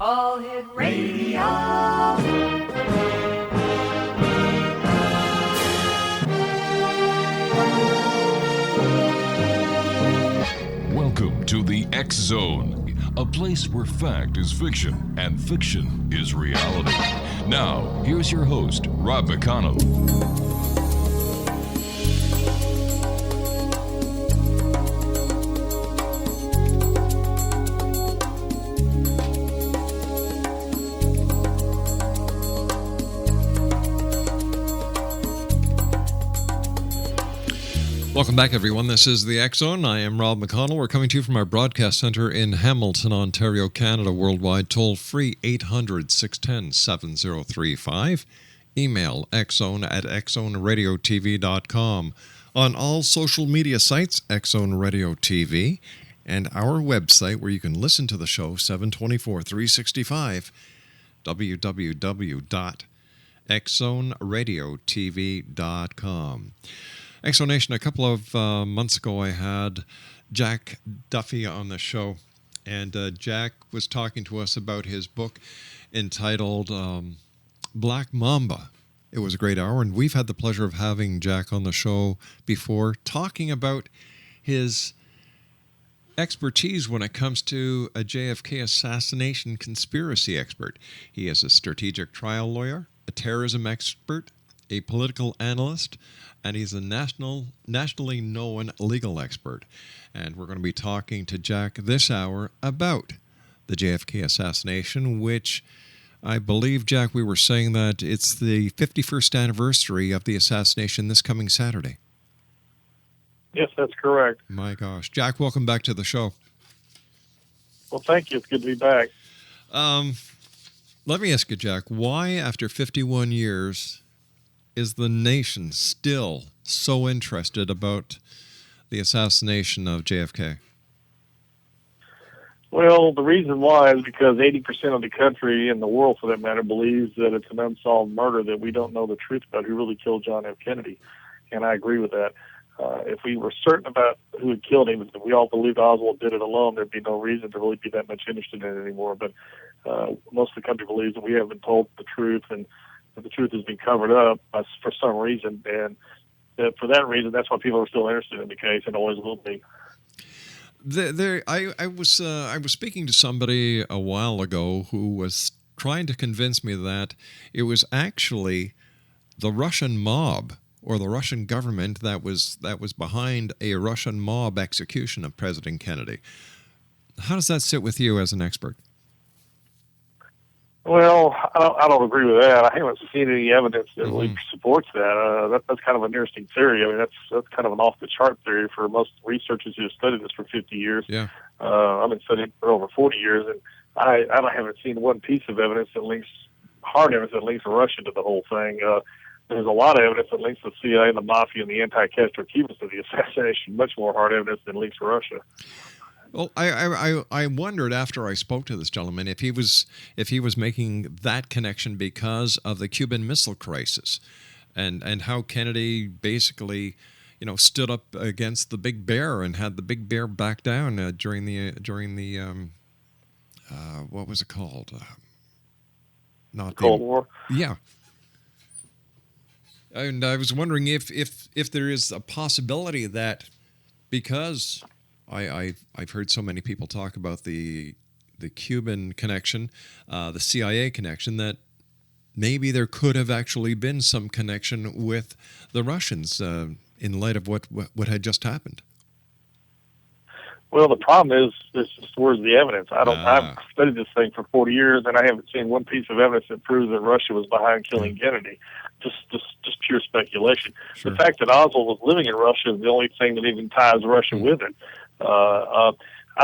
All Hit Radio. Welcome to the X Zone, a place where fact is fiction and fiction is reality. Now, here's your host, Rob McConnell. Welcome back, everyone. This is the X Zone. I am Rob McConnell. We're coming to you from our broadcast center in Hamilton, Ontario, Canada. Worldwide, toll free 800-610-7035. Email xzone@xzoneradiotv.com. On all social media sites, Xzone Radio TV, and our website where you can listen to the show 7/24/365, www.xzoneradiotv.com. Explanation. A couple of months ago, I had Jack Duffy on the show, and Jack was talking to us about his book entitled Black Mamba. It was a great hour, and we've had the pleasure of having Jack on the show before, talking about his expertise when it comes to a JFK assassination conspiracy expert. He is a strategic trial lawyer, a terrorism expert, a political analyst, and he's a nationally known legal expert. And we're going to be talking to Jack this hour about the JFK assassination, which I believe, Jack, we were saying that it's the 51st anniversary of the assassination this coming Saturday. Yes, that's correct. My gosh. Jack, welcome back to the show. Well, thank you. It's good to be back. Let me ask you, Jack, why after 51 years is the nation still so interested about the assassination of JFK? Well, the reason why is because 80% of the country, and the world for that matter, believes that it's an unsolved murder, that we don't know the truth about who really killed John F. Kennedy. And I agree with that. If we were certain about who had killed him, if we all believed Oswald did it alone, there'd be no reason to really be that much interested in it anymore. But most of the country believes that we haven't been told the truth, and that the truth has been covered up for some reason, and that for that reason, that's why people are still interested in the case and always will be. I was speaking to somebody a while ago who was trying to convince me that it was actually the Russian mob or the Russian government that was behind a Russian mob execution of President Kennedy. How does that sit with you as an expert? Well, I don't agree with that. I haven't seen any evidence that really supports that. That's kind of an interesting theory. I mean, that's kind of an off-the-chart theory for most researchers who have studied this for 50 years. Yeah. I've been studying for over 40 years, and I haven't seen one piece of evidence that links, hard evidence that links Russia to the whole thing. There's a lot of evidence that links the CIA and the Mafia and the anti-Castro Cubans to the assassination, much more hard evidence than links Russia. Well, I wondered after I spoke to this gentleman if he was making that connection because of the Cuban Missile Crisis, and how Kennedy basically, stood up against the Big Bear and had the Big Bear back down during the what was it called? Not Cold War. Yeah. And I was wondering if there is a possibility that because I've heard so many people talk about the Cuban connection, the CIA connection, that maybe there could have actually been some connection with the Russians in light of what had just happened. Well, the problem is where's the evidence? I've studied this thing for 40 years, and I haven't seen one piece of evidence that proves that Russia was behind killing Kennedy. Just pure speculation. Sure. The fact that Oswald was living in Russia is the only thing that even ties Russia with it. I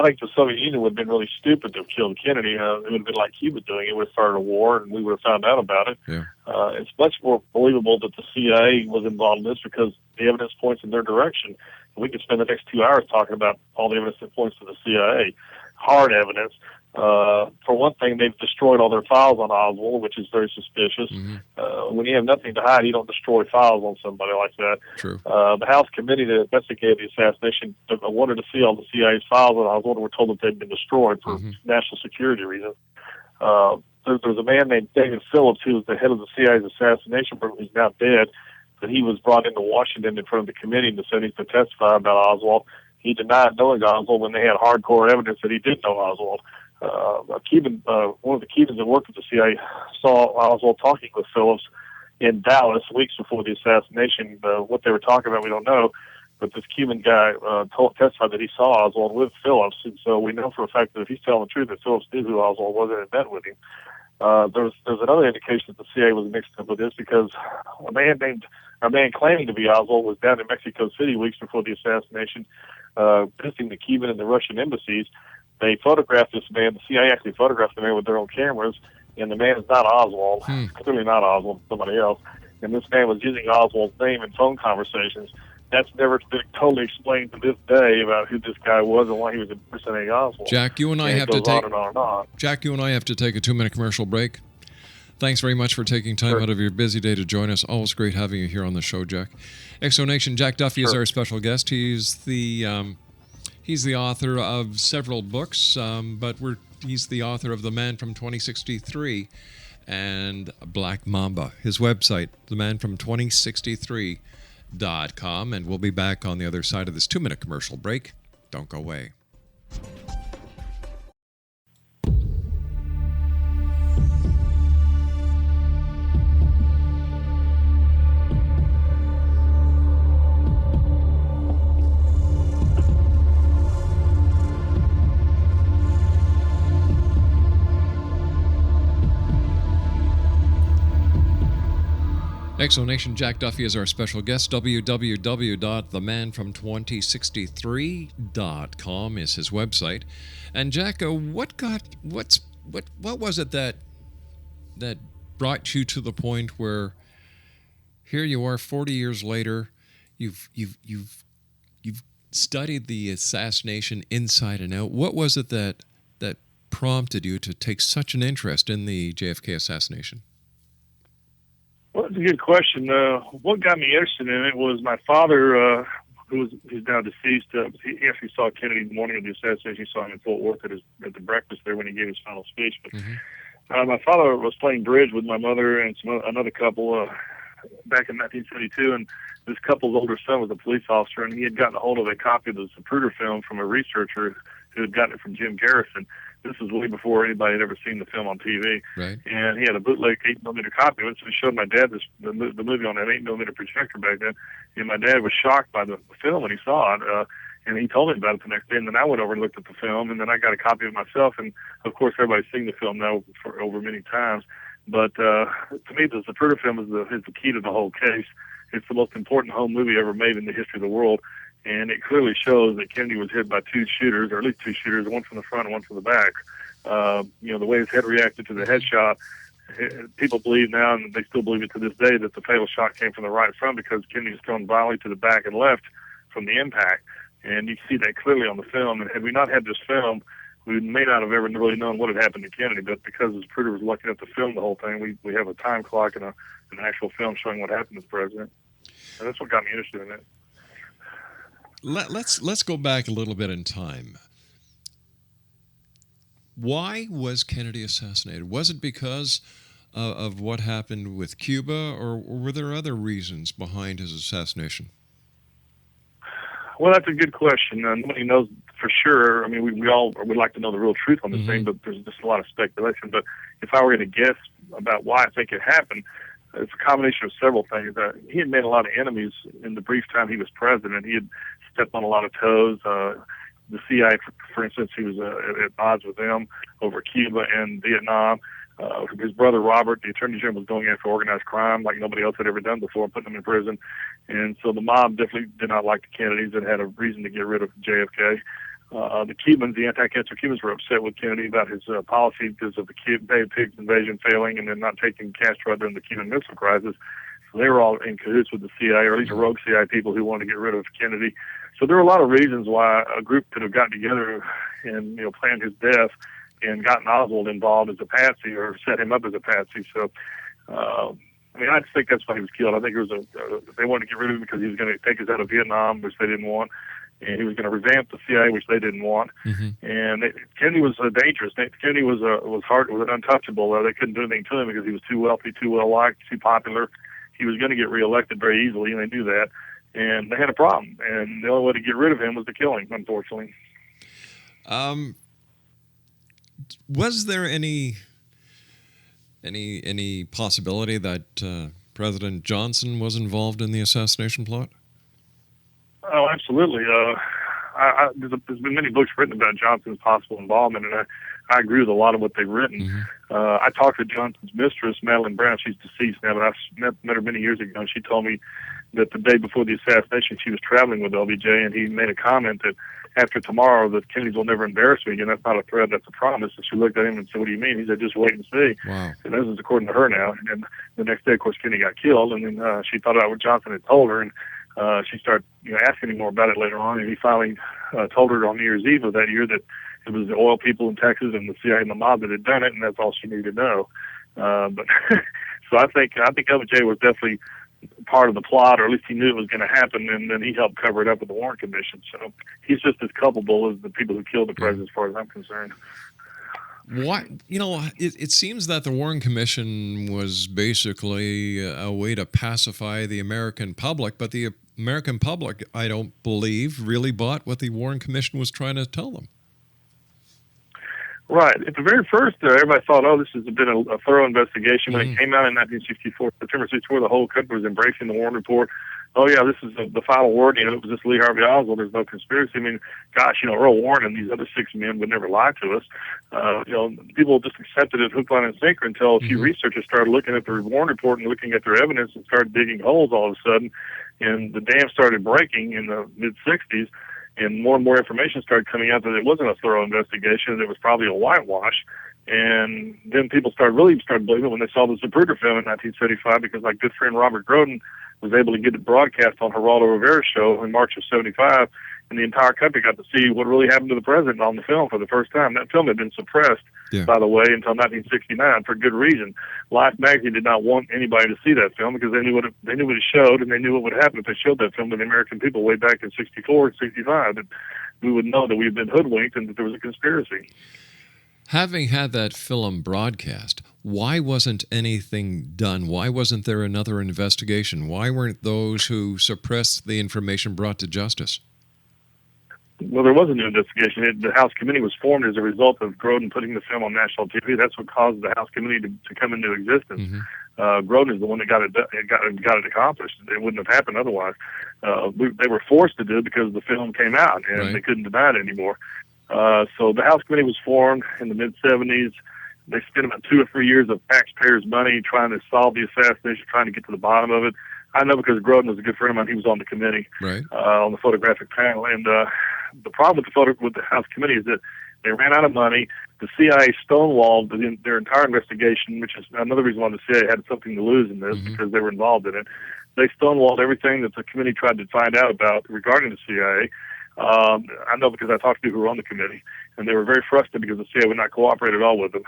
think the Soviet Union would have been really stupid to have killed Kennedy. It would have been like Cuba doing it. It would have started a war, and we would have found out about it. Yeah. It's much more believable that the CIA was involved in this because the evidence points in their direction. We could spend the next 2 hours talking about all the evidence that points to the CIA. Hard evidence. For one thing, they've destroyed all their files on Oswald, which is very suspicious. When you have nothing to hide, you don't destroy files on somebody like that. True. The House committee that investigated the assassination wanted to see all the CIA's files on Oswald, and were told that they'd been destroyed for national security reasons. There's a man named David Phillips, who was the head of the CIA's assassination program, who's now dead, but he was brought into Washington in front of the committee and said he could testify about Oswald. He denied knowing Oswald when they had hardcore evidence that he did know Oswald. One of the Cubans that worked at the CIA saw Oswald talking with Phillips in Dallas weeks before the assassination. What they were talking about, we don't know, but this Cuban guy testified that he saw Oswald with Phillips, and so we know for a fact that if he's telling the truth, that Phillips knew who Oswald was and had met with him. There's another indication that the CIA was mixed up with this, because a man claiming to be Oswald was down in Mexico City weeks before the assassination, visiting the Cuban and the Russian embassies. They photographed this man. The CIA actually photographed the man with their own cameras, and the man is not Oswald. Clearly not Oswald, somebody else. And this man was using Oswald's name in phone conversations. That's never been totally explained to this day about who this guy was and why he was impersonating Oswald. Jack, you and I have to take Jack, you and I have to take a 2-minute commercial break. Thanks very much for taking time out of your busy day to join us. Always great having you here on the show, Jack. Exonation, Jack Duffy is our special guest. He's the author of several books, but he's the author of The Man from 2063 and Black Mamba. His website, themanfrom2063.com, and we'll be back on the other side of this 2-minute commercial break. Don't go away. Exonation, Jack Duffy is our special guest. www.themanfrom2063.com is his website. And Jack, what was it that brought you to the point where here you are 40 years later, you've studied the assassination inside and out. What was it that prompted you to take such an interest in the JFK assassination? Well, that's a good question. What got me interested in it was my father, who's now deceased. He actually saw Kennedy the morning of the assassination. He saw him in Fort Worth at the breakfast there when he gave his final speech. But my father was playing bridge with my mother and another couple back in 1972, and this couple's older son was a police officer, and he had gotten a hold of a copy of the Zapruder film from a researcher who had gotten it from Jim Garrison. This was way before anybody had ever seen the film on TV. Right. And he had a bootleg 8mm copy of it, so he showed my dad the movie on that 8mm projector back then. And my dad was shocked by the film when he saw it, and he told me about it the next day. And then I went over and looked at the film, and then I got a copy of it myself. And, of course, everybody's seen the film now for over many times. But to me, the Zapruder film is the key to the whole case. It's the most important home movie ever made in the history of the world. And it clearly shows that Kennedy was hit by two shooters, or at least two shooters, one from the front and one from the back. The way his head reacted to the headshot, people believe now, and they still believe it to this day, that the fatal shot came from the right front because Kennedy was thrown violently to the back and left from the impact. And you see that clearly on the film. And had we not had this film, we may not have ever really known what had happened to Kennedy. But because Zapruder was lucky enough to film the whole thing, we have a time clock and an actual film showing what happened to the president. And that's what got me interested in it. Let's go back a little bit in time. Why was Kennedy assassinated? Was it because of what happened with Cuba, or were there other reasons behind his assassination? Well, that's a good question. Nobody knows for sure. I mean, we all would like to know the real truth on this thing, but there's just a lot of speculation. But if I were going to guess about why I think it happened, it's a combination of several things. He had made a lot of enemies in the brief time he was president. He had stepped on a lot of toes. The CIA, for instance, he was at odds with them over Cuba and Vietnam. His brother Robert, the Attorney General, was going after organized crime like nobody else had ever done before, putting them in prison. And so the mob definitely did not like the Kennedys and had a reason to get rid of JFK. The Cubans, the anti-cancer Cubans, were upset with Kennedy about his policy because of the Bay of Pigs invasion failing and then not taking Castro during the Cuban Missile Crisis. So they were all in cahoots with the CIA, or at least rogue CIA people who wanted to get rid of Kennedy. So there are a lot of reasons why a group could have gotten together and planned his death and gotten Oswald involved as a patsy or set him up as a patsy. So, I just think that's why he was killed. I think it was they wanted to get rid of him because he was going to take us out of Vietnam, which they didn't want, and he was going to revamp the CIA, which they didn't want. Mm-hmm. And Kennedy was dangerous. Kennedy was an untouchable. They couldn't do anything to him because he was too wealthy, too well liked, too popular. He was going to get reelected very easily, and they knew that. And they had a problem. And the only way to get rid of him was to kill him, unfortunately. Was there any possibility that President Johnson was involved in the assassination plot? Oh, absolutely. There's been many books written about Johnson's possible involvement, and I agree with a lot of what they've written. Mm-hmm. I talked to Johnson's mistress, Madeline Brown. She's deceased now, but I met her many years ago, and she told me that the day before the assassination, she was traveling with LBJ, and he made a comment that after tomorrow, the Kennedys will never embarrass me again. That's not a threat, that's a promise. And she looked at him and said, "What do you mean?" He said, "Just wait and see." Wow. And this is according to her now. And the next day, of course, Kennedy got killed, and then she thought about what Johnson had told her, and she started asking him more about it later on, and he finally told her on New Year's Eve of that year that it was the oil people in Texas and the CIA and the mob that had done it, and that's all she needed to know. But so I think LBJ was definitely part of the plot, or at least he knew it was going to happen, and then he helped cover it up with the Warren Commission. So he's just as culpable as the people who killed the president, as far as I'm concerned. What it seems that the Warren Commission was basically a way to pacify the American public, but the American public, I don't believe, really bought what the Warren Commission was trying to tell them. Right. At the very first, everybody thought, "Oh, this has been a thorough investigation." When Mm-hmm. it came out in 1964, September 64, the whole country was embracing the Warren Report. Oh yeah, this is the final word. It was just Lee Harvey Oswald. There's no conspiracy. I mean, gosh, Earl Warren and these other 6 men would never lie to us. People just accepted it hook, line, and sinker until a few researchers started looking at the Warren Report and looking at their evidence and started digging holes all of a sudden, and the dam started breaking in the mid 60s. And more information started coming out that it wasn't a thorough investigation, that it was probably a whitewash. And then people started believing it when they saw the Zapruder film in 1975, because my good friend Robert Groden was able to get it broadcast on Geraldo Rivera's show in March of 75, and the entire country got to see what really happened to the president on the film for the first time. That film had been suppressed, by the way, until 1969 for good reason. Life magazine did not want anybody to see that film because they knew what it showed, and they knew what would happen if they showed that film to the American people way back in 64 and 65, that we would know that we had been hoodwinked and that there was a conspiracy. Having had that film broadcast, why wasn't anything done? Why wasn't there another investigation? Why weren't those who suppressed the information brought to justice? Well, there was a new investigation. The House Committee was formed as a result of Groden putting the film on national TV. That's what caused the House Committee to come into existence. Mm-hmm. Groden is the one that got it accomplished. It wouldn't have happened otherwise. They were forced to do it because the film came out, and they couldn't deny it anymore. So the House Committee was formed in the mid-'70s. They spent about 2 or 3 years of taxpayers' money trying to solve the assassination, trying to get to the bottom of it. I know because Groden was a good friend of mine. He was on the committee, on the photographic panel. And the problem with the House Committee is that they ran out of money. The CIA stonewalled their entire investigation, which is another reason why the CIA had something to lose in this, because they were involved in it. They stonewalled everything that the committee tried to find out about regarding the CIA. I know because I talked to people who were on the committee, and they were very frustrated because the CIA would not cooperate at all with them.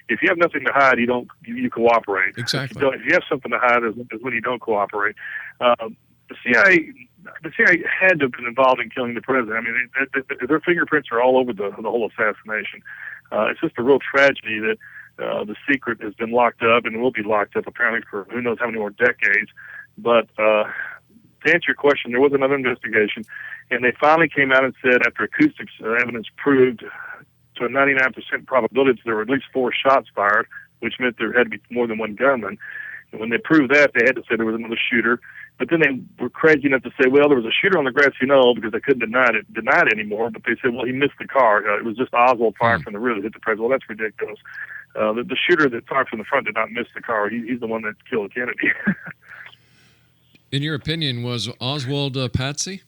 If you have nothing to hide, you cooperate. Exactly. If you have something to hide, is when you don't cooperate. The CIA had to have been involved in killing the president. I mean, their fingerprints are all over the whole assassination. It's just a real tragedy that the secret has been locked up and will be locked up apparently for who knows how many more decades. But to answer your question, there was another investigation, and they finally came out and said, after acoustics evidence proved to a 99% probability that there were at least 4 shots fired, which meant there had to be more than one gunman. And when they proved that, they had to say there was another shooter. But then they were crazy enough to say, well, there was a shooter on the grassy knoll, because they couldn't deny it anymore. But they said, well, he missed the car. It was just Oswald firing from the rear that hit the president. Well, that's ridiculous. The shooter that fired from the front did not miss the car. He's the one that killed Kennedy. In your opinion, was Oswald a patsy?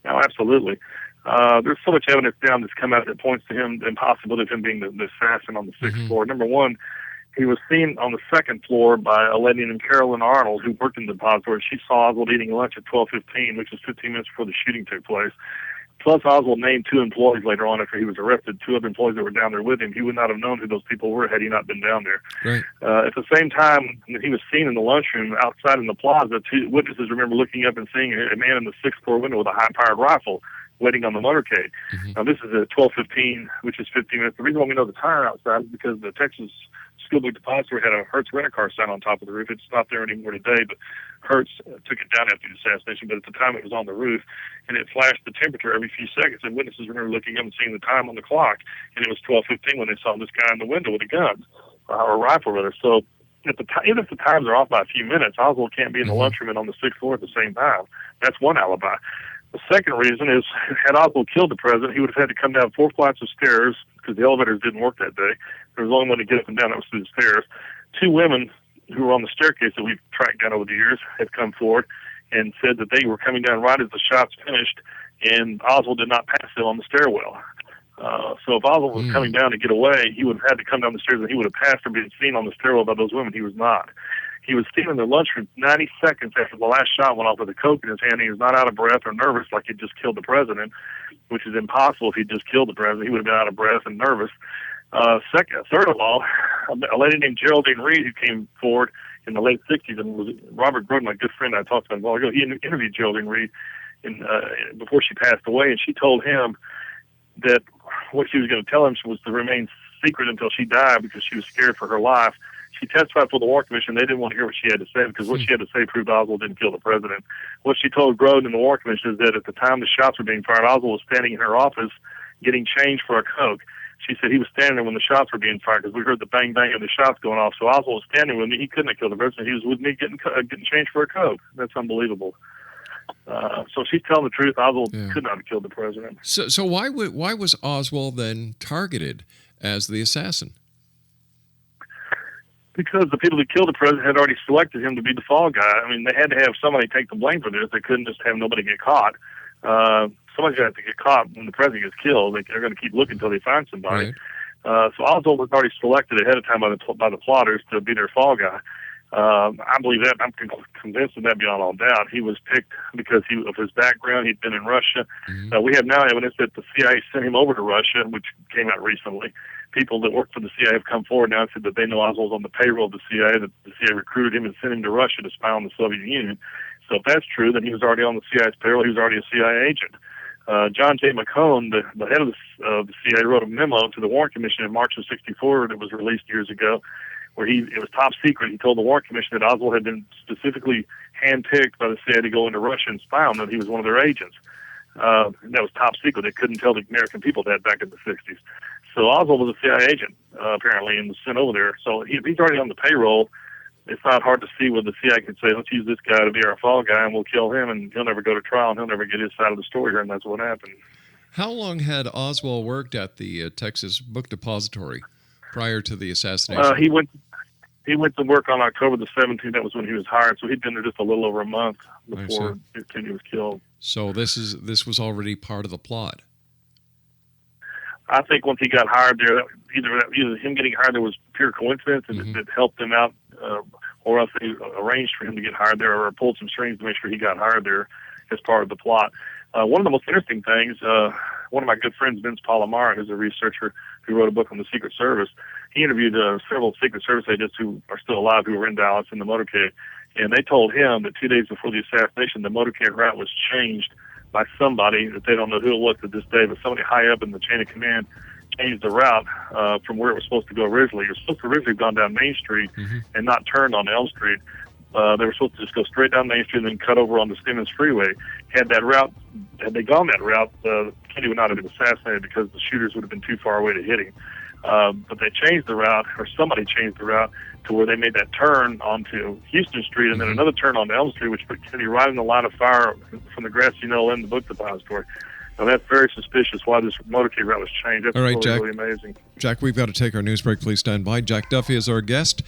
No, absolutely. There's so much evidence now that's come out that points to him, the impossibility of him being the assassin on the 6th floor. Number one, He was seen on the second floor by a lady named Carolyn Arnold, who worked in the depository. She saw Oswald eating lunch at 12:15, which is 15 minutes before the shooting took place. Plus, Oswald named 2 employees later on after he was arrested, 2 other employees that were down there with him. He would not have known who those people were had he not been down there. Right. At the same time that he was seen in the lunchroom outside in the plaza, 2 witnesses remember looking up and seeing a man in the 6th floor window with a high-powered rifle waiting on the motorcade. Now, this is at 12:15, which is 15 minutes. The reason why we know the time outside is because the Texas School Book Depository had a Hertz rent-a-car sign on top of the roof. It's not there anymore today, but Hertz took it down after the assassination, but at the time it was on the roof, and it flashed the temperature every few seconds, and witnesses remember looking up and seeing the time on the clock, and it was 12:15 when they saw this guy in the window with a gun, or a rifle, rather. So even if the times are off by a few minutes, Oswald can't be in the lunchroom and on the 6th floor at the same time. That's one alibi. The second reason is, had Oswald killed the president, he would have had to come down 4 flights of stairs because the elevators didn't work that day. There was only one to get up and down, that was through the stairs. 2 women who were on the staircase that we've tracked down over the years have come forward and said that they were coming down right as the shots finished, and Oswald did not pass them on the stairwell. So if Oswald was coming down to get away, he would have had to come down the stairs, and he would have passed or been seen on the stairwell by those women. He was not. He was seen in the lunchroom 90 seconds after the last shot went off with a Coke in his hand. He was not out of breath or nervous like he'd just killed the president, which is impossible if he'd just killed the president. He would have been out of breath and nervous. Third of all, a lady named Geraldine Reed, who came forward in the late 60s, and was Robert Groden, my good friend I talked about a while ago. He interviewed Geraldine Reed before she passed away, and she told him that what she was going to tell him was to remain secret until she died because she was scared for her life. She testified for the War Commission. They didn't want to hear what she had to say because what she had to say proved Oswald didn't kill the president. What she told Groden in the War Commission is that at the time the shots were being fired, Oswald was standing in her office getting change for a Coke. She said he was standing there when the shots were being fired because we heard the bang bang of the shots going off. So Oswald was standing with me. He couldn't have killed the president. He was with me getting change for a Coke. That's unbelievable. So she's telling the truth. Oswald could not have killed the president. So why was Oswald then targeted as the assassin? Because the people that killed the president had already selected him to be the fall guy. I mean, they had to have somebody take the blame for this. They couldn't just have nobody get caught. Somebody's going to have to get caught when the president gets killed. They're going to keep looking until they find somebody. Right. So Oswald was already selected ahead of time by the plotters to be their fall guy. I believe that. I'm convinced of that beyond all doubt. He was picked because of his background. He'd been in Russia. We have now evidence that the CIA sent him over to Russia, which came out recently. People that work for the CIA have come forward now and said that they know Oswald's on the payroll of the CIA, that the CIA recruited him and sent him to Russia to spy on the Soviet Union. So if that's true, then he was already on the CIA's payroll. He was already a CIA agent. John J. McConnell, the head of the CIA, wrote a memo to the Warren Commission in March of '64 that was released years ago, where it was top secret. He told the Warren Commission that Oswald had been specifically handpicked by the CIA to go into Russia and spy on them. He was one of their agents. And that was top secret. They couldn't tell the American people that back in the 60s. So Oswald was a CIA agent, apparently, and was sent over there. So if he's already on the payroll, it's not hard to see where the CIA could say, let's use this guy to be our fall guy, and we'll kill him, and he'll never go to trial, and he'll never get his side of the story here, and that's what happened. How long had Oswald worked at the Texas Book Depository prior to the assassination? He went to work on October the 17th. That was when he was hired, so he'd been there just a little over a month before he was killed. So this was already part of the plot. I think once he got hired there, either him getting hired there was pure coincidence, and it helped him out, or else they arranged for him to get hired there or pulled some strings to make sure he got hired there as part of the plot. One of the most interesting things, one of my good friends, Vince Palomar, who's a researcher who wrote a book on the Secret Service, he interviewed several Secret Service agents who are still alive who were in Dallas in the motorcade, and they told him that 2 days before the assassination, the motorcade route was changed by somebody that they don't know who it was to this day, but somebody high up in the chain of command changed the route from where it was supposed to go originally. It was supposed to originally have gone down Main Street and not turned on Elm Street. They were supposed to just go straight down Main Street and then cut over on the Stevens Freeway. Had they gone that route, Kennedy would not have been assassinated because the shooters would have been too far away to hit him. But they changed the route, or somebody changed the route, to where they made that turn onto Houston Street and then another turn onto Elm Street, which put Kennedy right in the line of fire from the grassy knoll in the book depository. Now, that's very suspicious why this motorcade route was changed. That's really, Jack, really amazing. Jack, we've got to take our news break. Please stand by. Jack Duffy is our guest.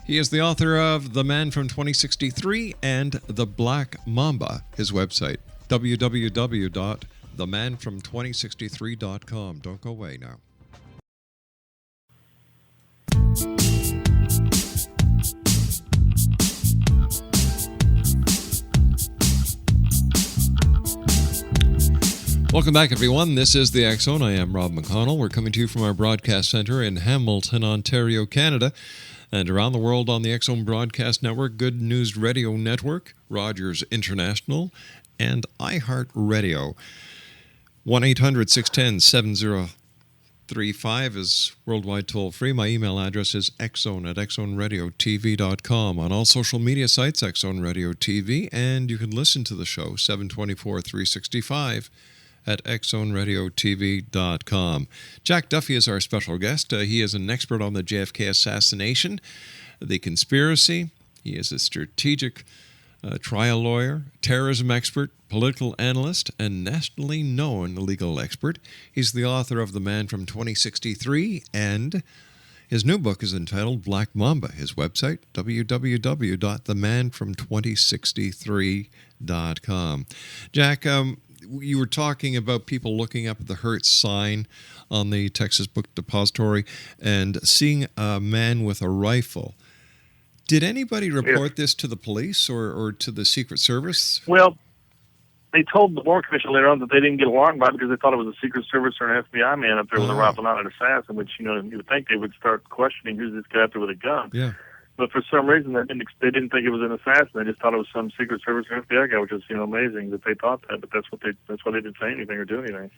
He is the author of The Man from 2063 and The Black Mamba, his website, www.themanfrom2063.com. Don't go away now. Welcome back, everyone. This is the X Zone. I am Rob McConnell. We're coming to you from our broadcast center in Hamilton, Ontario, Canada, and around the world on the X Zone Broadcast Network, Good News Radio Network, Rogers International, and iHeartRadio. 1-800-610-7035 is worldwide toll-free. My email address is xzone@xzoneradiotv.com. On all social media sites, X Zone Radio TV, and you can listen to the show 724-365 at xzoneradiotv.com. Jack Duffy is our special guest. He is an expert on the JFK assassination, the conspiracy. He is a strategic trial lawyer, terrorism expert, political analyst, and nationally known legal expert. He's the author of The Man from 2063, and his new book is entitled Black Mamba. His website, www.themanfrom2063.com. Jack, you were talking about people looking up at the Hertz sign on the Texas Book Depository and seeing a man with a rifle. Did anybody report this to the police or to the Secret Service? Well, they told the Warren Commission later on that they didn't get alarmed by it because they thought it was a Secret Service or an FBI man up there with a rifle, not an assassin, which, you would think they would start questioning who's this guy up there with a gun. Yeah. But for some reason, they didn't think it was an assassin. They just thought it was some Secret Service or FBI guy, which is, amazing that they thought that. But that's why they didn't say anything or do anything.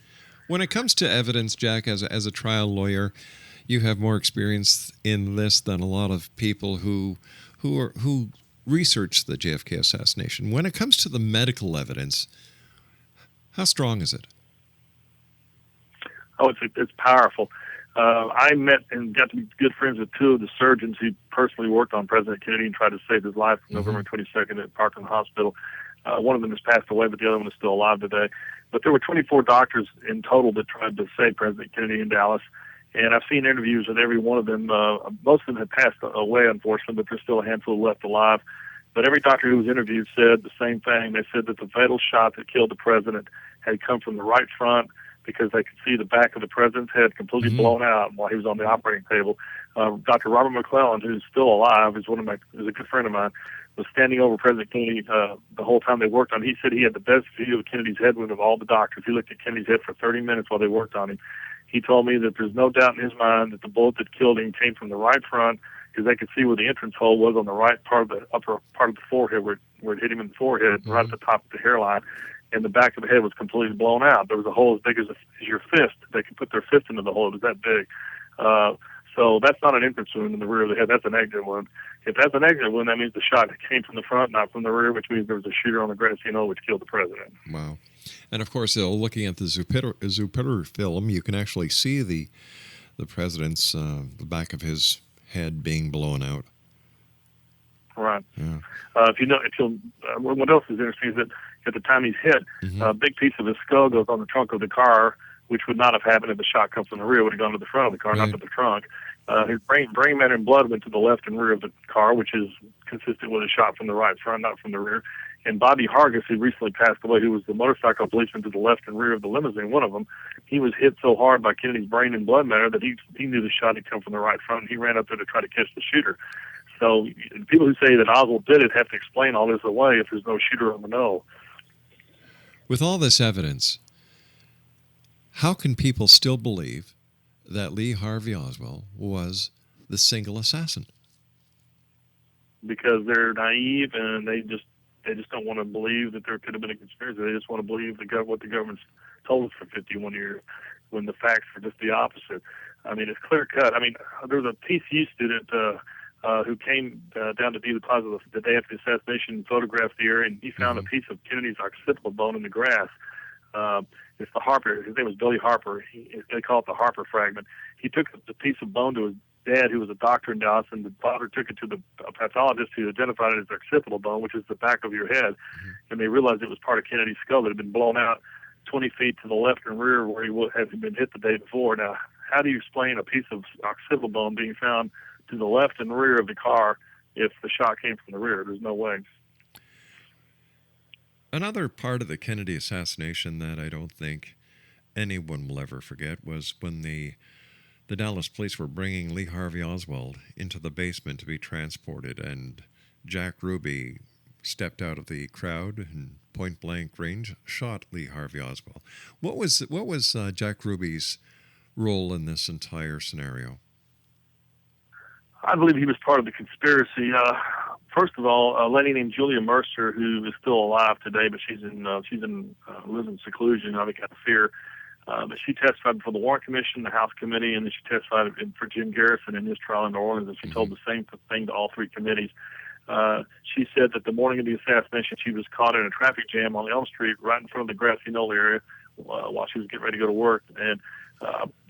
When it comes to evidence, Jack, as a trial lawyer, you have more experience in this than a lot of people who research the JFK assassination. When it comes to the medical evidence, how strong is it? Oh, it's powerful. I met and got to be good friends with two of the surgeons who personally worked on President Kennedy and tried to save his life on November 22nd at Parkland Hospital. One of them has passed away, but the other one is still alive today. But there were 24 doctors in total that tried to save President Kennedy in Dallas. And I've seen interviews with every one of them. Most of them have passed away, unfortunately, but there's still a handful left alive. But every doctor who was interviewed said the same thing. They said that the fatal shot that killed the president had come from the right front because they could see the back of the president's head completely blown out while he was on the operating table. Dr. Robert McClellan, who's still alive, is a good friend of mine, was standing over President Kennedy the whole time they worked on him. He said he had the best view of Kennedy's head wound of all the doctors. He looked at Kennedy's head for 30 minutes while they worked on him. He told me that there's no doubt in his mind that the bullet that killed him came from the right front because they could see where the entrance hole was on the right part of the upper part of the forehead where it hit him in the forehead, right at the top of the hairline, and the back of the head was completely blown out. There was a hole as big as your fist. They could put their fist into the hole. It was that big. So that's not an entrance wound in the rear of the head. That's an exit wound. If that's an exit wound, that means the shot came from the front, not from the rear, which means there was a shooter on the grassy knoll which killed the president. Wow. And, of course, looking at the Jupiter film, you can actually see the president's, the back of his head being blown out. Right. Yeah. What else is interesting is that at the time he's hit, a big piece of his skull goes on the trunk of the car, which would not have happened if the shot come from the rear. It would have gone to the front of the car, not to the trunk. His brain matter and blood went to the left and rear of the car, which is consistent with a shot from the right front, not from the rear. And Bobby Hargis, who recently passed away, who was the motorcycle policeman to the left and rear of the limousine, one of them, he was hit so hard by Kennedy's brain and blood matter that he knew the shot had come from the right front, and he ran up there to try to catch the shooter. So people who say that Oswald did it have to explain all this away if there's no shooter on the know. With all this evidence, how can people still believe that Lee Harvey Oswald was the single assassin? Because they're naive and they just don't want to believe that there could have been a conspiracy. They just want to believe what the government's told us for 51 years, when the facts are just the opposite. I mean, it's clear cut. I mean, there was a TCU student who came down to view the cause of the day after the assassination, photographed the area, and he found a piece of Kennedy's occipital bone in the grass. It's the Harper. His name was Billy Harper. They call it the Harper fragment. He took the piece of bone to his dad, who was a doctor in Dallas, and the father took it to the pathologist who identified it as the occipital bone, which is the back of your head. And they realized it was part of Kennedy's skull that had been blown out 20 feet to the left and rear where he had been hit the day before. Now, how do you explain a piece of occipital bone being found to the left and rear of the car if the shot came from the rear? There's no way. Another part of the Kennedy assassination that I don't think anyone will ever forget was when the Dallas police were bringing Lee Harvey Oswald into the basement to be transported, and Jack Ruby stepped out of the crowd and point-blank range shot Lee Harvey Oswald. What was Jack Ruby's role in this entire scenario? I believe he was part of the conspiracy. First of all, a lady named Julia Mercer, who is still alive today, but lives in seclusion, I think out of fear. But she testified before the Warren Commission, the House Committee, and then she testified for Jim Garrison in his trial in New Orleans, and she told the same thing to all three committees. She said that the morning of the assassination, she was caught in a traffic jam on Elm Street right in front of the grassy knoll area while she was getting ready to go to work, and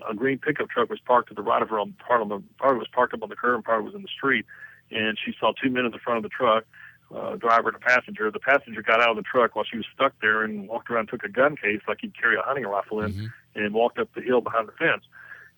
a green pickup truck was parked to the right of her. Part of it was parked up on the curb, and part of it was in the street. And she saw two men at the front of the truck, driver and a passenger. The passenger got out of the truck while she was stuck there and walked around, took a gun case like he'd carry a hunting rifle in, and walked up the hill behind the fence.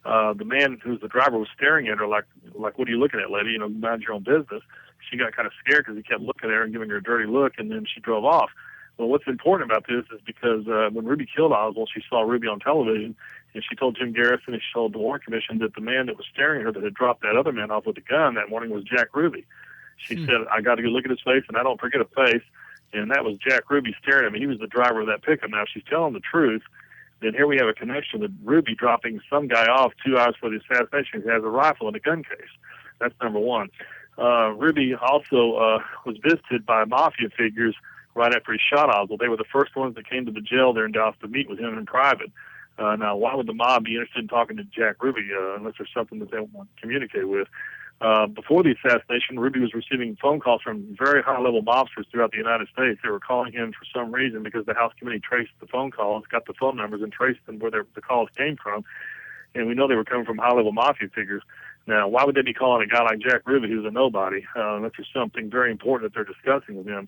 The man who was the driver was staring at her like, what are you looking at, lady? Mind your own business. She got kind of scared because he kept looking at her and giving her a dirty look, and then she drove off. Well, what's important about this is because when Ruby killed Oswald, she saw Ruby on television, and she told Jim Garrison and she told the Warren Commission that the man that was staring at her that had dropped that other man off with a gun that morning was Jack Ruby. She said, I got to go look at his face, and I don't forget a face, and that was Jack Ruby staring at me. He was the driver of that pickup. Now, if she's telling the truth, then here we have a connection with Ruby dropping some guy off 2 hours for the assassination who has a rifle and a gun case. That's number one. Ruby also was visited by mafia figures right after he shot Oswald. They were the first ones that came to the jail there in Dallas to meet with him in private. Now, why would the mob be interested in talking to Jack Ruby unless there's something that they want to communicate with? Before the assassination, Ruby was receiving phone calls from very high-level mobsters throughout the United States. They were calling him for some reason because the House Committee traced the phone calls, got the phone numbers, and traced them where the calls came from. And we know they were coming from high-level mafia figures. Now, why would they be calling a guy like Jack Ruby, who's a nobody? That's just something very important that they're discussing with him.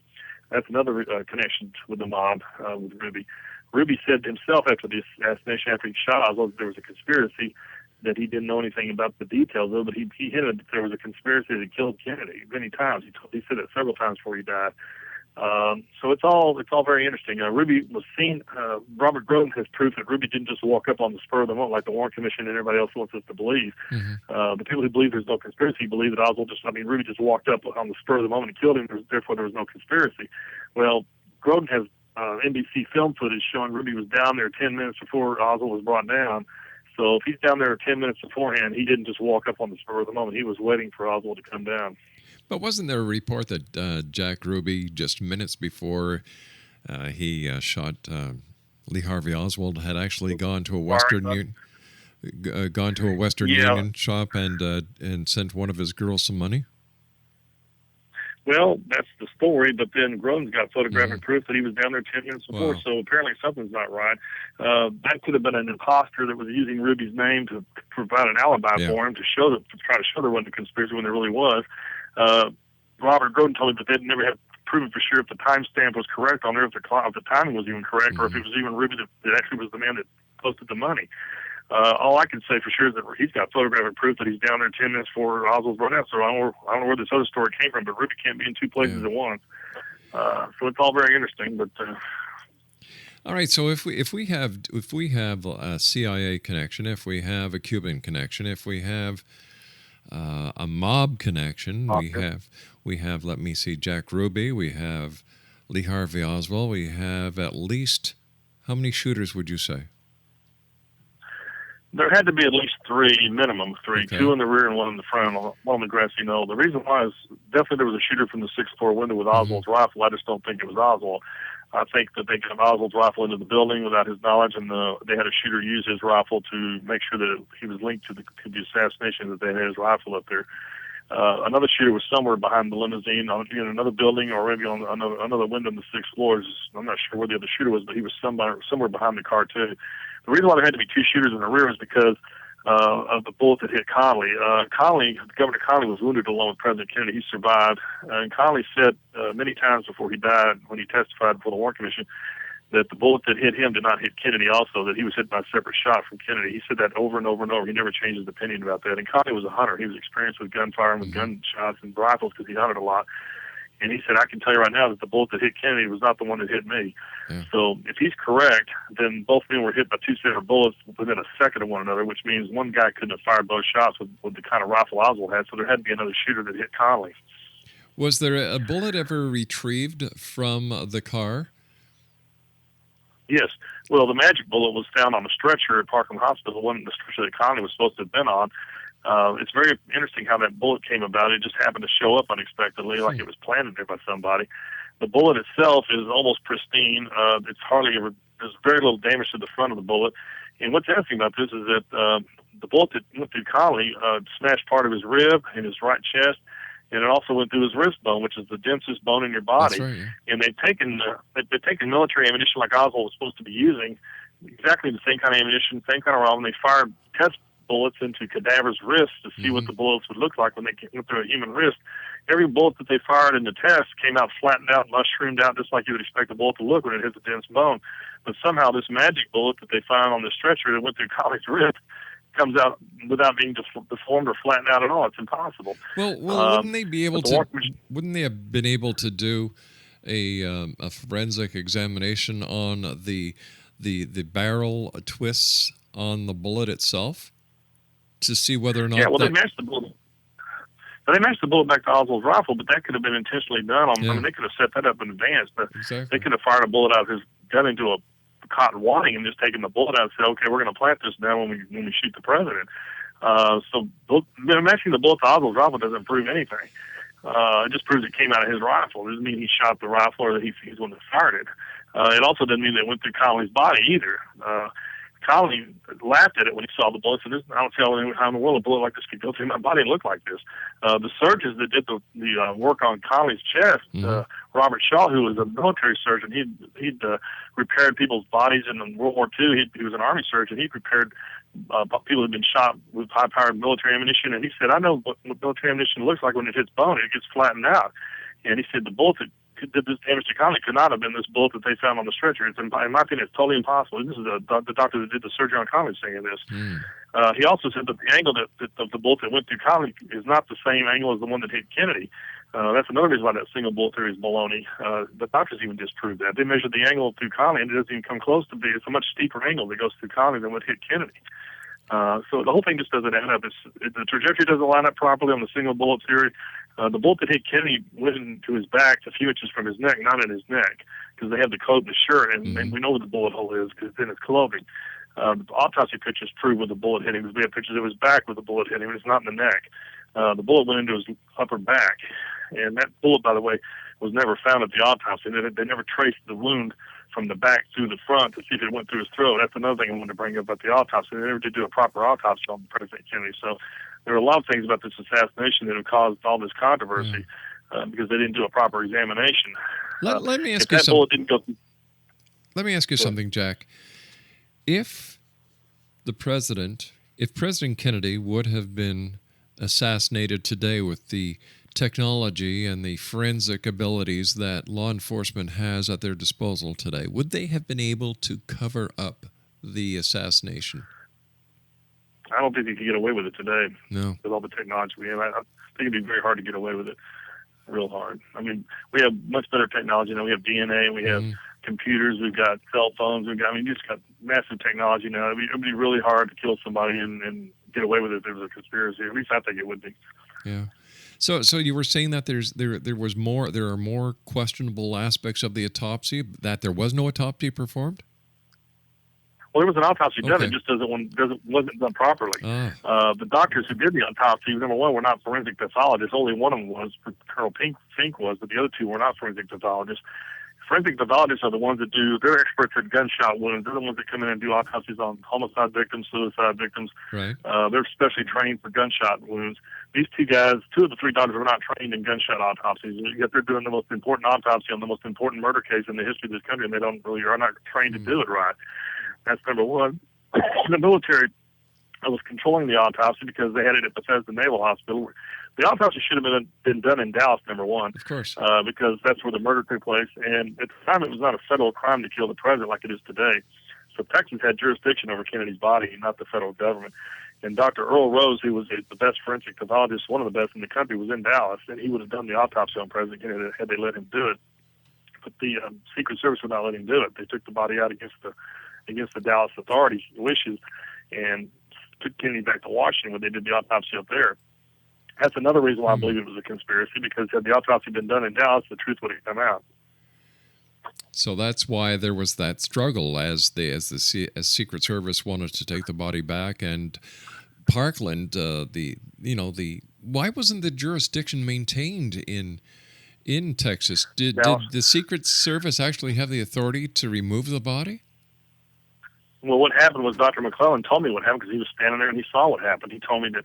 That's another connection with the mob, with Ruby. Ruby said himself after the assassination, after he shot Oswald, there was a conspiracy, that he didn't know anything about the details of, but he hinted that there was a conspiracy that killed Kennedy many times. He said it several times before he died. So it's all very interesting. Ruby was seen. Robert Groden has proof that Ruby didn't just walk up on the spur of the moment like the Warren Commission and everybody else wants us to believe. The people who believe there's no conspiracy believe that Ruby just walked up on the spur of the moment and killed him. Therefore, there was no conspiracy. Well, Groden has NBC film footage showing Ruby was down there 10 minutes before Oswald was brought down. So if he's down there 10 minutes beforehand, he didn't just walk up on the spur of the moment. He was waiting for Oswald to come down. But wasn't there a report that Jack Ruby, just minutes before he shot Lee Harvey Oswald, had actually gone to a Western Union shop and sent one of his girls some money? Well, that's the story, but then Groden's got photographic proof that he was down there 10 minutes before, so apparently something's not right. That could have been an imposter that was using Ruby's name to provide an alibi for him, to try to show there wasn't a conspiracy when there really was. Robert Groden told me that they'd never have proven for sure if the timestamp was correct on there, if the timing was even correct, or if it was even Ruby that actually was the man that posted the money. All I can say for sure is that he's got photographic proof that he's down there 10 minutes before Oswald's brought out. So I don't know where this other story came from, but Ruby can't be in two places at once. So it's all very interesting. But all right. So if we have a CIA connection, if we have a Cuban connection, if we have a mob connection, we have let me see, Jack Ruby, we have Lee Harvey Oswald, we have at least, how many shooters would you say? There had to be at least minimum three, two in the rear and one in the front, one on the grassy knoll. The reason why is definitely there was a shooter from the sixth floor window with Oswald's rifle. I just don't think it was Oswald. I think that they got Oswald's rifle into the building without his knowledge, and they had a shooter use his rifle to make sure that he was linked to the assassination, that they had his rifle up there. Another shooter was somewhere behind the limousine in another building, or maybe on another window on the sixth floor. I'm not sure where the other shooter was, but he was somewhere behind the car too. The reason why there had to be two shooters in the rear is because of the bullet that hit Connolly. Governor Connolly was wounded along with President Kennedy. He survived. And Connolly said many times before he died, when he testified before the Warren Commission, that the bullet that hit him did not hit Kennedy also, that he was hit by a separate shot from Kennedy. He said that over and over and over. He never changed his opinion about that. And Connolly was a hunter. He was experienced with gunfire and with gunshots and rifles because he hunted a lot. And he said, I can tell you right now that the bullet that hit Kennedy was not the one that hit me. Yeah. So if he's correct, then both men were hit by two separate bullets within a second of one another, which means one guy couldn't have fired both shots with the kind of rifle Oswald had, so there had to be another shooter that hit Connolly. Was there a bullet ever retrieved from the car? Yes. Well, the magic bullet was found on a stretcher at Parkland Hospital, one the stretcher that Conley was supposed to have been on. It's very interesting how that bullet came about. It just happened to show up unexpectedly, like it was planted there by somebody. The bullet itself is almost pristine. There's very little damage to the front of the bullet. And what's interesting about this is that the bullet that went through Conley smashed part of his rib and his right chest, and it also went through his wrist bone, which is the densest bone in your body. That's right, yeah. And they've taken military ammunition like Oswald was supposed to be using, exactly the same kind of ammunition, same kind of rifle, and they fired test bullets into cadavers' wrists to see what the bullets would look like when they went through a human wrist. Every bullet that they fired in the test came out flattened out, mushroomed out, just like you would expect a bullet to look when it hits a dense bone. But somehow this magic bullet that they found on the stretcher that went through Conley's wrist comes out without being deformed or flattened out at all. It's impossible. Well, wouldn't they be able to? Wouldn't they have been able to do a forensic examination on the barrel twists on the bullet itself to see whether or not? Yeah, well, they matched the bullet. They matched the bullet back to Oswald's rifle, but that could have been intentionally done. I mean, they could have set that up in advance, but they could have fired a bullet out of his gun into a cotton wadding and just taken the bullet out and said, "Okay, we're going to plant this now when we shoot the president." So matching the bullet to Oswald's rifle doesn't prove anything. It just proves it came out of his rifle. It doesn't mean he shot the rifle or that he's the one that fired it. It also doesn't mean that it went through Conley's body either. Conley laughed at it when he saw the bullets, and I don't see how in the world a bullet like this could go through my body and look like this. The surgeons that did the work on Conley's chest, Robert Shaw, who was a military surgeon, he'd repaired people's bodies in World War II. He was an army surgeon. He prepared people who had been shot with high-powered military ammunition, and he said, "I know what military ammunition looks like when it hits bone. It gets flattened out." And he said the bullet that did this damage to Conley could not have been this bullet that they found on the stretcher. In my opinion, it's totally impossible. This is the doctor that did the surgery on Conley saying this. He also said that the angle of the bullet that went through Conley is not the same angle as the one that hit Kennedy. That's another reason why that single bullet theory is baloney. The doctors even disproved that. They measured the angle through Conley, and it doesn't even come close to be. It's a much steeper angle that goes through Conley than what hit Kennedy. So the whole thing just doesn't add up. The trajectory doesn't line up properly on the single bullet theory. The bullet that hit Kennedy went into his back a few inches from his neck, not in his neck, because they have the coat in the shirt, and we know where the bullet hole is because it's in his clothing. The autopsy pictures prove where the bullet hit him. We have pictures of his back where the bullet hit him, and it's not in the neck. The bullet went into his upper back, and that bullet, by the way, was never found at the autopsy. They never traced the wound from the back through the front to see if it went through his throat. That's another thing I wanted to bring up about the autopsy. They never did do a proper autopsy on President Kennedy. So there are a lot of things about this assassination that have caused all this controversy because they didn't do a proper examination. Let me ask you something. Bullet didn't go through, let me ask you something, Jack. If President Kennedy would have been assassinated today with the technology and the forensic abilities that law enforcement has at their disposal today, would they have been able to cover up the assassination? I don't think you could get away with it today. No. With all the technology we have. I think it'd be very hard to get away with it. Real hard. I mean, we have much better technology now. We have DNA, we have computers, we've got cell phones, you just got massive technology now. It'd be really hard to kill somebody and get away with it if there was a conspiracy. At least I think it would be. Yeah. So you were saying that there are more questionable aspects of the autopsy, that there was no autopsy performed? Well, there was an autopsy done. It just wasn't done properly. The doctors who did the autopsy, number one, were not forensic pathologists. Only one of them was, Colonel Fink was, but the other two were not forensic pathologists. Forensic pathologists are the ones that they're experts at gunshot wounds. They're the ones that come in and do autopsies on homicide victims, suicide victims. Right. They're specially trained for gunshot wounds. These two of the three doctors were not trained in gunshot autopsies, yet they're doing the most important autopsy on the most important murder case in the history of this country, and they are not trained to do it right. That's number one. The military was controlling the autopsy because they had it at Bethesda Naval Hospital. The autopsy should have been done in Dallas, number one. Of course. Because that's where the murder took place. And at the time, it was not a federal crime to kill the president like it is today. So Texas had jurisdiction over Kennedy's body, not the federal government. And Dr. Earl Rose, who was the best forensic pathologist, one of the best in the country, was in Dallas, and he would have done the autopsy on President Kennedy had they let him do it. But the Secret Service would not let him do it. They took the body out against the Dallas authorities' wishes and took Kennedy back to Washington when they did the autopsy up there. That's another reason why I believe it was a conspiracy, because had the autopsy been done in Dallas, the truth would have come out. So that's why there was that struggle as Secret Service wanted to take the body back, and Parkland, why wasn't the jurisdiction maintained in Texas? Did the Secret Service actually have the authority to remove the body? Well, what happened was Dr. McClellan told me what happened, because he was standing there and he saw what happened. He told me that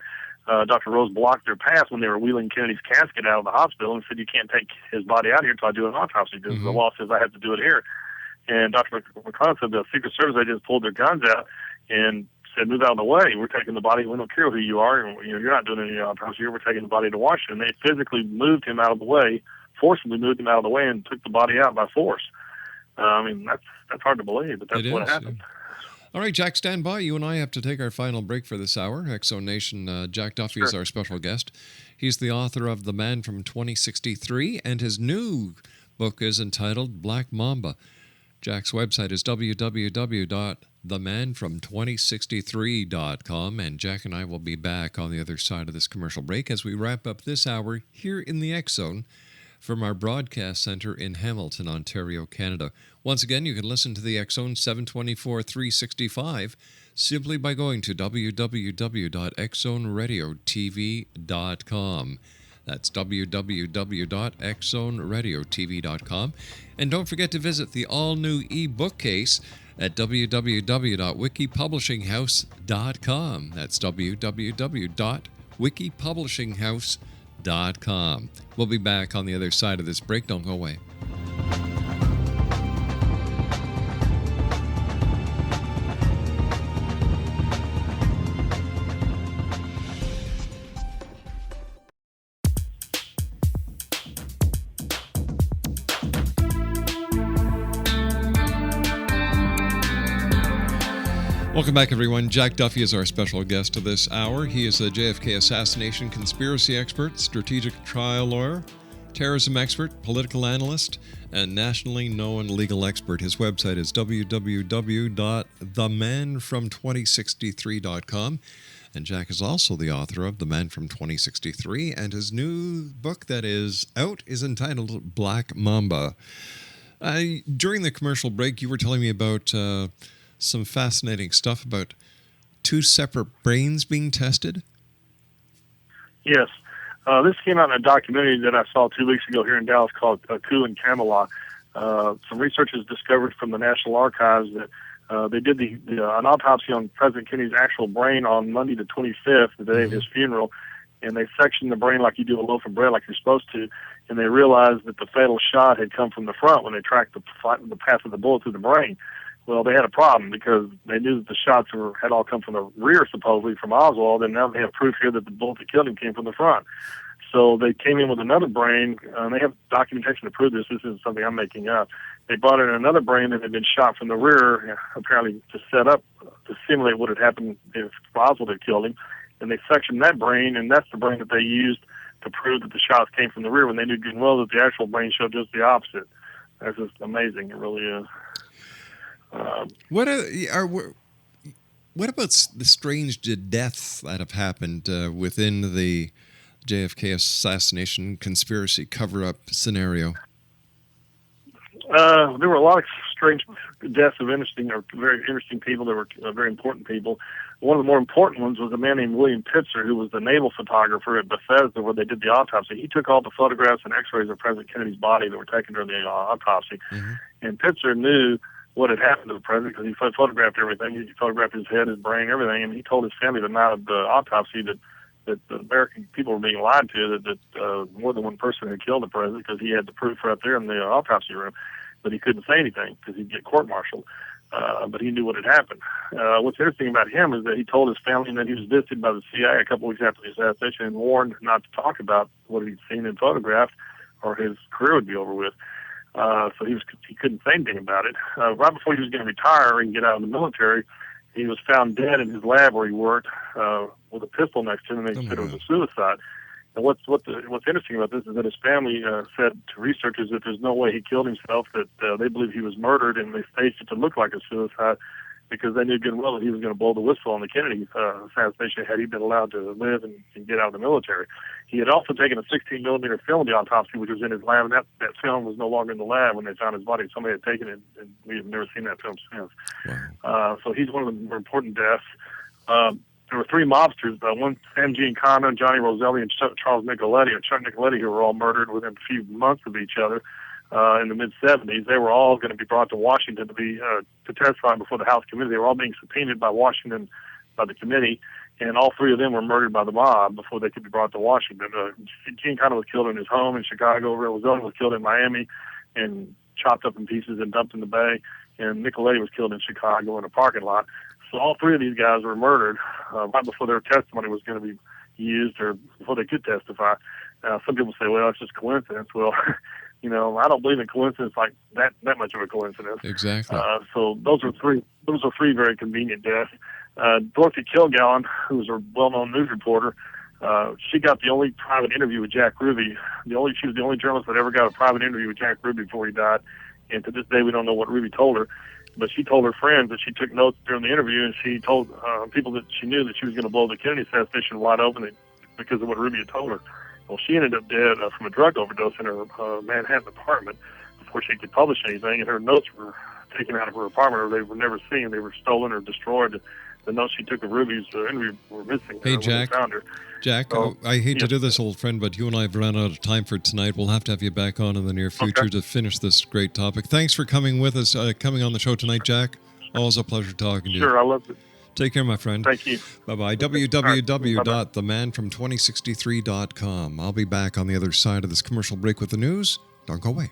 Dr. Rose blocked their path when they were wheeling Kennedy's casket out of the hospital and said, "You can't take his body out here until I do an autopsy, because the law says I have to do it here." And Dr. McClellan said the Secret Service agents pulled their guns out and said, "Move out of the way. We're taking the body. We don't care who you are. And, you're not doing any autopsy here. We're taking the body to Washington." They physically moved him out of the way, forcibly moved him out of the way, and took the body out by force. That's hard to believe, but that's what happened. Yeah. All right, Jack, stand by. You and I have to take our final break for this hour. Exo Nation, Jack Duffy is our special guest. He's the author of The Man from 2063, and his new book is entitled Black Mamba. Jack's website is www.themanfrom2063.com, and Jack and I will be back on the other side of this commercial break as we wrap up this hour here in the X Zone from our broadcast center in Hamilton, Ontario, Canada. Once again, you can listen to the X Zone 724-365 simply by going to www.xzoneradiotv.com. That's www.xzoneradiotv.com. And don't forget to visit the all-new e-bookcase at www.wikipublishinghouse.com. That's www.wikipublishinghouse.com. We'll be back on the other side of this break. Don't go away. Welcome back, everyone. Jack Duffy is our special guest of this hour. He is a JFK assassination conspiracy expert, strategic trial lawyer, terrorism expert, political analyst, and nationally known legal expert. His website is www.themanfrom2063.com. And Jack is also the author of The Man from 2063, and his new book that is out is entitled Black Mamba. During the commercial break, you were telling me about some fascinating stuff about two separate brains being tested. Yes. This came out in a documentary that I saw 2 weeks ago here in Dallas called Coup in Camelot. Some researchers discovered from the National Archives that they did an autopsy on President Kennedy's actual brain on Monday the 25th, the day of his funeral, and they sectioned the brain like you do a loaf of bread, like you're supposed to, and they realized that the fatal shot had come from the front when they tracked the path of the bullet through the brain. Well, they had a problem because they knew that the shots had all come from the rear, supposedly, from Oswald, and now they have proof here that the bullet that killed him came from the front. So they came in with another brain, and they have documentation to prove this. This isn't something I'm making up. They brought in another brain that had been shot from the rear, apparently to set up, to simulate what had happened if Oswald had killed him. And they sectioned that brain, and that's the brain that they used to prove that the shots came from the rear, when they knew good and well that the actual brain showed just the opposite. That's just amazing. It really is. What about the strange deaths that have happened within the JFK assassination conspiracy cover-up scenario? There were a lot of strange deaths of very interesting people. There were very important people. One of the more important ones was a man named William Pitzer, who was the naval photographer at Bethesda, where they did the autopsy. He took all the photographs and x-rays of President Kennedy's body that were taken during the autopsy. And Pitzer knew what had happened to the president because he photographed everything. He photographed his head, his brain, everything, and he told his family the night of the autopsy that the American people were being lied to, that more than one person had killed the president, because he had the proof right there in the autopsy room. But he couldn't say anything because he'd get court-martialed. But he knew what had happened. What's interesting about him is that he told his family that he was visited by the CIA a couple weeks after the assassination and warned not to talk about what he'd seen and photographed, or his career would be over with. So he couldn't say anything about it. Right before he was going to retire and get out of the military, he was found dead in his lab where he worked with a pistol next to him, and they said it was a suicide. And what's interesting about this is that his family said to researchers that there's no way he killed himself, that they believe he was murdered, and they staged it to look like a suicide. because they knew good and well that he was going to blow the whistle on the Kennedy assassination had he been allowed to live and get out of the military. He had also taken a 16-millimeter film of the autopsy, which was in his lab, and that film was no longer in the lab when they found his body. Somebody had taken it, and we have never seen that film since. Wow. So he's one of the more important deaths. There were three mobsters, one Sam Giancana, Johnny Roselli, and Charles Nicoletti, or Chuck Nicoletti, who were all murdered within a few months of each other in the mid-'70s. They were all going to be brought to Washington to testify before the House committee. They were all being subpoenaed by Washington, by the committee, and all three of them were murdered by the mob before they could be brought to Washington. Giancana was killed in his home in Chicago. Roselli was killed in Miami and chopped up in pieces and dumped in the bay, and Nicoletti was killed in Chicago in a parking lot. So all three of these guys were murdered right before their testimony was going to be used or before they could testify. Some people say, well, it's just coincidence. Well, I don't believe in coincidence like that much of a coincidence. Exactly. So those are three very convenient deaths. Dorothy Kilgallen, who was a well-known news reporter, she got the only private interview with Jack Ruby. She was the only journalist that ever got a private interview with Jack Ruby before he died. And to this day, we don't know what Ruby told her. But she told her friends that she took notes during the interview, and she told people that she knew that she was going to blow the Kennedy assassination wide open because of what Ruby had told her. Well, she ended up dead from a drug overdose in her Manhattan apartment before she could publish anything, and her notes were taken out of her apartment, or they were never seen. They were stolen or destroyed. The notes she took of Ruby's interview were missing. Hey, when Jack. they found her. Jack, So, I hate to do this, old friend, but you and I have run out of time for tonight. We'll have to have you back on in the near future to finish this great topic. Thanks for coming with us, coming on the show tonight, Jack. Always a pleasure talking to you. Sure, I love it. Take care, my friend. Thank you. Bye-bye. www.themanfrom2063.com. I'll be back on the other side of this commercial break with the news. Don't go away.